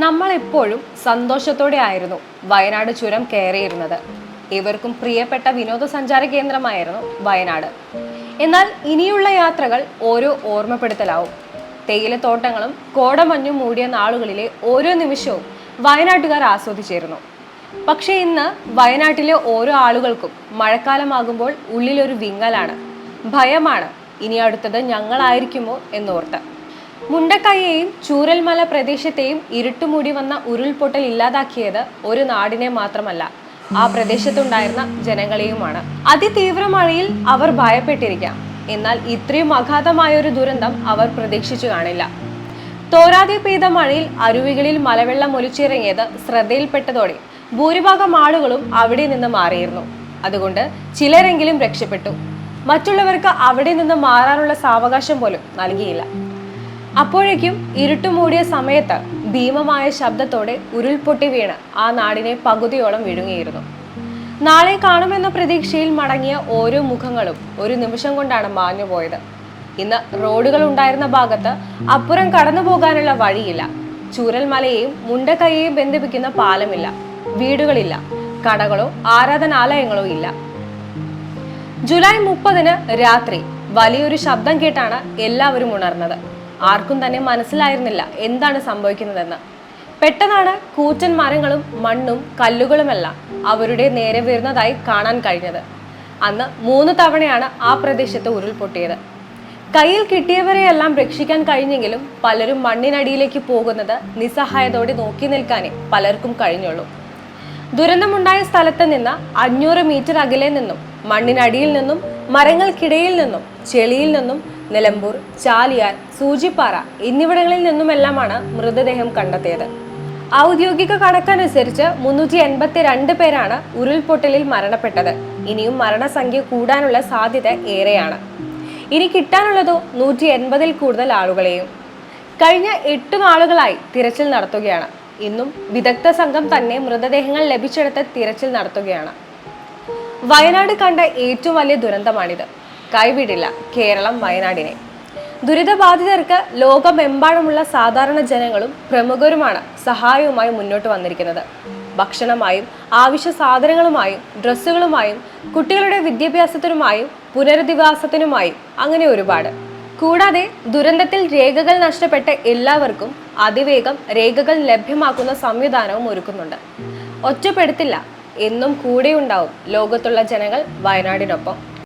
നമ്മൾ എപ്പോഴും സന്തോഷത്തോടെ ആയിരുന്നു വയനാട് ചുരം കയറിയിരുന്നത്. ഇവർക്കും പ്രിയപ്പെട്ട വിനോദസഞ്ചാര കേന്ദ്രമായിരുന്നു വയനാട്. എന്നാൽ ഇനിയുള്ള യാത്രകൾ ഓരോ ഓർമ്മപ്പെടുത്തലാവും. തേയിലത്തോട്ടങ്ങളും കോടമഞ്ഞും മൂടിയ നാളുകളിലെ ഓരോ നിമിഷവും വയനാട്ടുകാർ ആസ്വദിച്ചിരുന്നു. പക്ഷേ ഇന്ന് വയനാട്ടിലെ ഓരോ ആളുകൾക്കും മഴക്കാലമാകുമ്പോൾ ഉള്ളിലൊരു വിങ്ങലാണ്, ഭയമാണ്. ഇനി അടുത്തത് ഞങ്ങളായിരിക്കുമോ എന്നോർത്ത്. മുണ്ടക്കൈയെയും ചൂരൽമല പ്രദേശത്തെയും ഇരുട്ടുമൂടി വന്ന ഉരുൾപൊട്ടൽ ഇല്ലാതാക്കിയത് ഒരു നാടിനെ മാത്രമല്ല, ആ പ്രദേശത്തുണ്ടായിരുന്ന ജനങ്ങളെയുമാണ്. അതിതീവ്ര മഴയിൽ അവർ ഭയപ്പെട്ടിരിക്കാം, എന്നാൽ ഇത്രയും അഗാധമായ ഒരു ദുരന്തം അവർ പ്രതീക്ഷിച്ചു കാണില്ല. തോരാതെ പെയ്ത മഴയിൽ അരുവികളിൽ മലവെള്ളം ഒലിച്ചിറങ്ങിയത് ശ്രദ്ധയിൽപ്പെട്ടതോടെ ഭൂരിഭാഗം ആളുകളും അവിടെ നിന്ന് മാറിയിരുന്നു. അതുകൊണ്ട് ചിലരെങ്കിലും രക്ഷപ്പെട്ടു. മറ്റുള്ളവർക്ക് അവിടെ നിന്ന് മാറാനുള്ള സാവകാശം പോലും നൽകിയില്ല. അപ്പോഴേക്കും ഇരുട്ടുമൂടിയ സമയത്ത് ഭീമമായ ശബ്ദത്തോടെ ഉരുൾപൊട്ടി വീണ് ആ നാടിനെ പകുതിയോളം വിഴുങ്ങിയിരുന്നു. നാളെ കാണുമെന്ന പ്രതീക്ഷയിൽ മടങ്ങിയ ഓരോ മുഖങ്ങളും ഒരു നിമിഷം കൊണ്ടാണ് മാഞ്ഞുപോയത്. ഇന്ന് റോഡുകൾ ഉണ്ടായിരുന്ന ഭാഗത്ത് അപ്പുറം കടന്നു പോകാനുള്ള വഴിയില്ല. ചൂരൽമലയെയും മുണ്ടക്കൈയെയും ബന്ധിപ്പിക്കുന്ന പാലമില്ല. വീടുകളില്ല, കടകളോ ആരാധനാലയങ്ങളോ ഇല്ല. ജൂലൈ 30 രാത്രി വലിയൊരു ശബ്ദം കേട്ടാണ് എല്ലാവരും ഉണർന്നത്. ആർക്കും തന്നെ മനസ്സിലായിരുന്നില്ല എന്താണ് സംഭവിക്കുന്നതെന്ന്. പെട്ടെന്നാണ് കൂറ്റൻ മരങ്ങളും മണ്ണും കല്ലുകളുമെല്ലാം അവരുടെ നേരെ വരുന്നതായി കാണാൻ കഴിഞ്ഞത്. അന്ന് 3 തവണയാണ് ആ പ്രദേശത്ത് ഉരുൾപൊട്ടിയത്. കയ്യിൽ കിട്ടിയവരെയെല്ലാം രക്ഷിക്കാൻ കഴിഞ്ഞെങ്കിലും പലരും മണ്ണിനടിയിലേക്ക് പോകുന്നത് നിസ്സഹായതയോടെ നോക്കി നിൽക്കാനേ പലർക്കും കഴിഞ്ഞുള്ളൂ. ദുരന്തമുണ്ടായ സ്ഥലത്ത് നിന്ന് 500 മീറ്റർ അകലെ നിന്നും മണ്ണിനടിയിൽ നിന്നും മരങ്ങൾക്കിടയിൽ നിന്നും ചെളിയിൽ നിന്നും നിലമ്പൂർ, ചാലിയാർ, സൂചിപ്പാറ എന്നിവിടങ്ങളിൽ നിന്നുമെല്ലാമാണ് മൃതദേഹം കണ്ടെത്തിയത്. ഔദ്യോഗിക കണക്കനുസരിച്ച് 382 പേരാണ് ഉരുൾപൊട്ടലിൽ മരണപ്പെട്ടത്. ഇനിയും മരണസംഖ്യ കൂടാനുള്ള സാധ്യത ഏറെയാണ്. ഇനി കിട്ടാനുള്ളതോ 180-ൽ കൂടുതൽ ആളുകളെയും. കഴിഞ്ഞ 8 നാളുകളായി തിരച്ചിൽ നടത്തുകയാണ്. ഇന്നും വിദഗ്ധ സംഘം തന്നെ മൃതദേഹങ്ങൾ ലഭിച്ചെടുത്ത് തിരച്ചിൽ നടത്തുകയാണ്. വയനാട് കണ്ട ഏറ്റവും വലിയ ദുരന്തമാണിത്. കൈവിടില്ല കേരളം വയനാടിനെ. ദുരിതബാധിതർക്ക് ലോകമെമ്പാടുമുള്ള സാധാരണ ജനങ്ങളും പ്രമുഖരുമാണ് സഹായവുമായി മുന്നോട്ട് വന്നിരിക്കുന്നത്. ഭക്ഷണമായും ആവശ്യ സാധനങ്ങളുമായും ഡ്രസ്സുകളുമായും കുട്ടികളുടെ വിദ്യാഭ്യാസത്തിനുമായും പുനരധിവാസത്തിനുമായും അങ്ങനെ ഒരുപാട്. കൂടാതെ ദുരന്തത്തിൽ രേഖകൾ നഷ്ടപ്പെട്ട എല്ലാവർക്കും അതിവേഗം രേഖകൾ ലഭ്യമാക്കുന്ന സംവിധാനവും ഒരുക്കുന്നുണ്ട്. ഒറ്റപ്പെടുത്തില്ല, എന്നും കൂടെയുണ്ടാവും ലോകത്തുള്ള ജനങ്ങൾ വയനാടിനൊപ്പം.